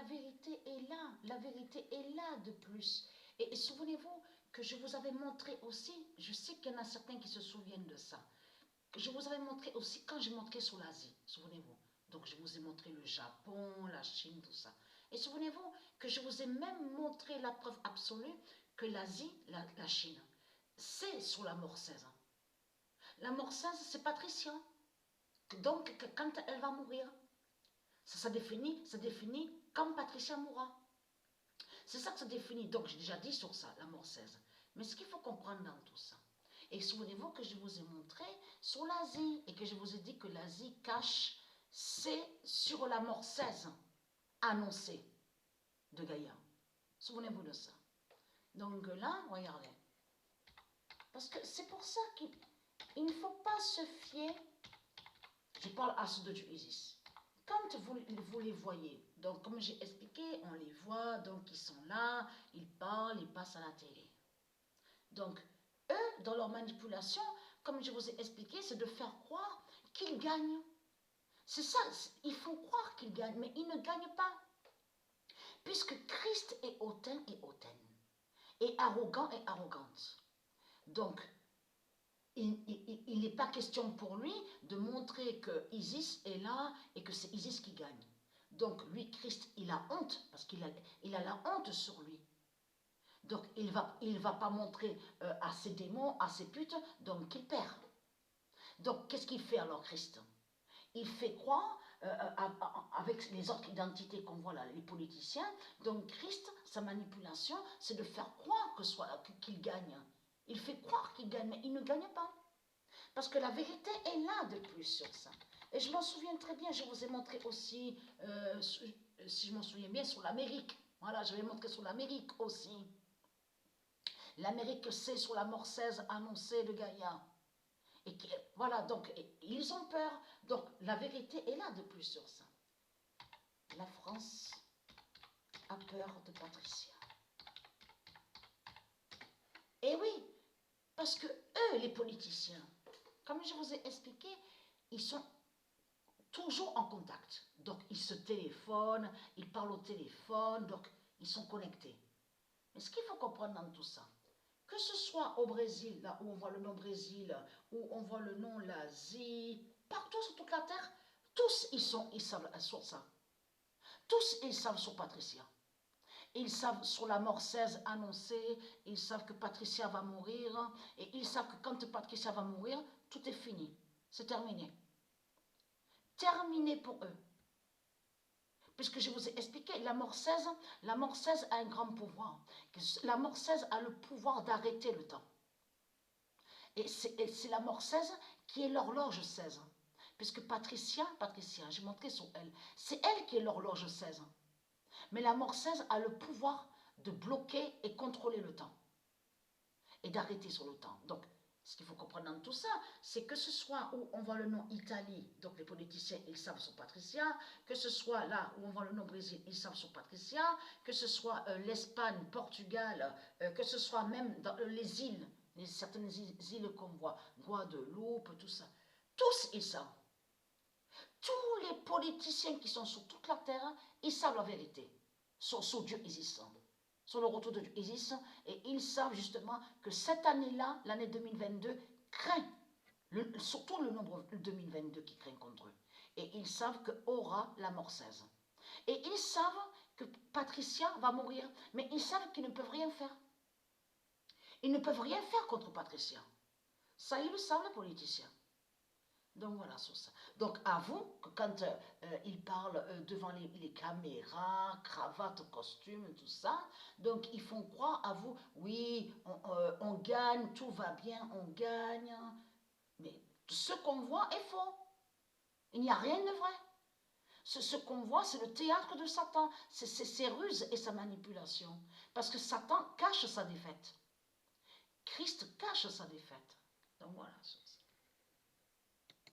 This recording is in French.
la vérité est là. La vérité est là de plus. Et souvenez-vous que je vous avais montré aussi, je sais qu'il y en a certains qui se souviennent de ça. Je vous avais montré aussi quand j'ai montré sur l'Asie, souvenez-vous. Donc je vous ai montré le Japon, la Chine, tout ça. Et souvenez-vous que je vous ai même montré la preuve absolue que l'Asie, la Chine, c'est sous la mort 16. La mort 16, c'est Patricia. Donc quand elle va mourir, ça définit quand Patricia mourra. C'est ça que ça définit. Donc j'ai déjà dit sur ça, la mort 16. Mais ce qu'il faut comprendre dans tout ça, et souvenez-vous que je vous ai montré sur l'Asie, et que je vous ai dit que l'Asie cache, c'est sur la mort 16 annoncée de Gaïa. Souvenez-vous de ça. Donc là, regardez. Parce que c'est pour ça qu'il ne faut pas se fier, je parle à ceux de Dieu Isis. Quand vous les voyez, donc comme j'ai expliqué, on les voit, donc ils sont là, ils parlent, ils passent à la télé. Donc, eux, dans leur manipulation, comme je vous ai expliqué, c'est de faire croire qu'ils gagnent. C'est ça, ils font croire qu'ils gagnent, mais ils ne gagnent pas. Puisque Christ est hautain et hautaine, et arrogant et arrogante. Donc, il n'est pas question pour lui de montrer que Isis est là et que c'est Isis qui gagne. Donc, lui, Christ, il a honte, parce qu'il a la honte sur lui. Donc, il va pas montrer à ses démons, à ses putes, donc il perd. Donc, qu'est-ce qu'il fait alors, Christ? Il fait croire, avec les autres identités qu'on voit là, les politiciens, donc Christ, sa manipulation, c'est de faire croire qu'il gagne. Il fait croire qu'il gagne, mais il ne gagne pas. Parce que la vérité est là de plus sur ça. Et je m'en souviens très bien, je vous ai montré aussi, si je m'en souviens bien, sur l'Amérique. Voilà, je vais montrer sur l'Amérique aussi. L'Amérique, c'est sur la mort 16 annoncée de Gaïa. Et voilà, donc ils ont peur. Donc la vérité est là de plus sur ça. La France a peur de Patricia. Et oui, parce que eux, les politiciens, comme je vous ai expliqué, ils sont toujours en contact. Donc ils se téléphonent, ils parlent au téléphone, donc ils sont connectés. Mais ce qu'il faut comprendre dans tout ça, que ce soit au Brésil, là où on voit le nom Brésil, où on voit le nom l'Asie, partout sur toute la terre, tous ils savent sur ça. Tous ils savent sur Patricia. Ils savent sur la mort 16 annoncée, ils savent que Patricia va mourir, et ils savent que quand Patricia va mourir, tout est fini, c'est terminé. Terminé pour eux. Puisque je vous ai expliqué, la mort 16 a un grand pouvoir. La mort 16 a le pouvoir d'arrêter le temps. Et c'est la mort 16 qui est l'horloge 16. Puisque Patricia, j'ai montré sur elle, c'est elle qui est l'horloge 16. Mais la mort 16 a le pouvoir de bloquer et contrôler le temps. Et d'arrêter sur le temps. Donc, ce qu'il faut comprendre dans tout ça, c'est que ce soit où on voit le nom Italie, donc les politiciens, ils savent sur Patricia, que ce soit là où on voit le nom Brésil, ils savent sur Patricia, que ce soit l'Espagne, Portugal, que ce soit même dans les îles, certaines îles qu'on voit, Guadeloupe, tout ça. Tous, ils savent. Tous les politiciens qui sont sur toute la terre, ils savent la vérité sur Dieu existant. Sur le retour de Dieu Isis, et ils savent justement que cette année-là, l'année 2022, craint, surtout le nombre 2022 qui craint contre eux. Et ils savent que aura la mort 16. Et ils savent que Patricia va mourir, mais ils savent qu'ils ne peuvent rien faire. Ils ne peuvent rien faire contre Patricia. Ça, ils le savent, les politiciens. Donc voilà sur ça. Donc avoue que quand ils parlent devant les caméras, cravate, costume, tout ça, donc ils font croire à vous, oui, on gagne, tout va bien, on gagne. Mais ce qu'on voit est faux. Il n'y a rien de vrai. Ce qu'on voit, c'est le théâtre de Satan. C'est ses ruses et sa manipulation. Parce que Satan cache sa défaite. Christ cache sa défaite. Donc voilà.